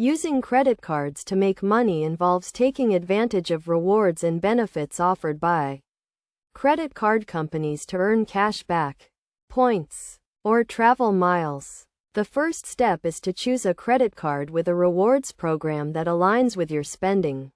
Using credit cards to make money involves taking advantage of rewards and benefits offered by credit card companies to earn cash back, points, or travel miles. The first step is to choose a credit card with a rewards program that aligns with your spending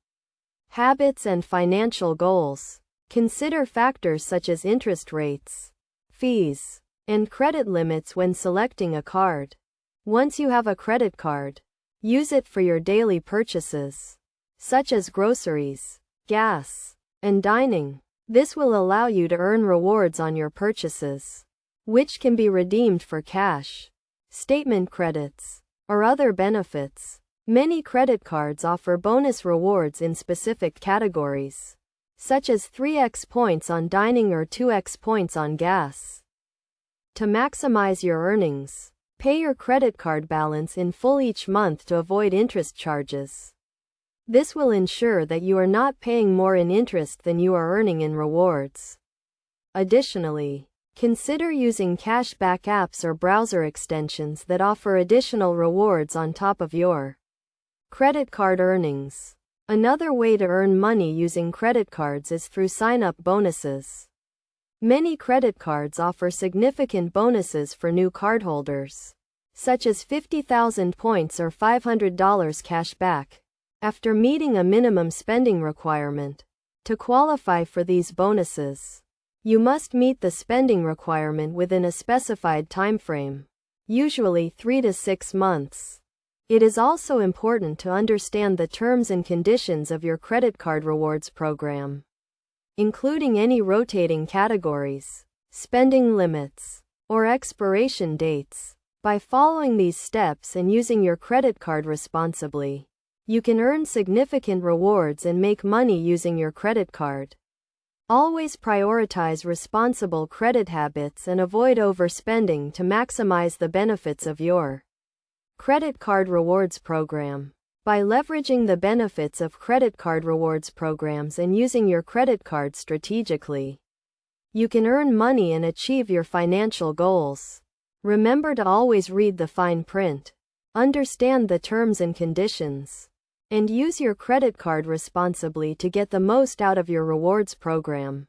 habits and financial goals. Consider factors such as interest rates, fees, and credit limits when selecting a card. Once you have a credit card, use it for your daily purchases, such as groceries, gas, and dining. This will allow you to earn rewards on your purchases, which can be redeemed for cash, statement credits, or other benefits. Many credit cards offer bonus rewards in specific categories, such as 3x points on dining or 2x points on gas. To maximize your earnings, pay your credit card balance in full each month to avoid interest charges. This will ensure that you are not paying more in interest than you are earning in rewards. Additionally, consider using cashback apps or browser extensions that offer additional rewards on top of your credit card earnings. Another way to earn money using credit cards is through sign-up bonuses. Many credit cards offer significant bonuses for new cardholders, such as 50,000 points or $500 cash back, after meeting a minimum spending requirement. To qualify for these bonuses, you must meet the spending requirement within a specified timeframe, usually 3 to 6 months. It is also important to understand the terms and conditions of your credit card rewards program, including any rotating categories, spending limits, or expiration dates. By following these steps and using your credit card responsibly, you can earn significant rewards and make money using your credit card. Always prioritize responsible credit habits and avoid overspending to maximize the benefits of your credit card rewards program. By leveraging the benefits of credit card rewards programs and using your credit card strategically, you can earn money and achieve your financial goals. Remember to always read the fine print, understand the terms and conditions, and use your credit card responsibly to get the most out of your rewards program.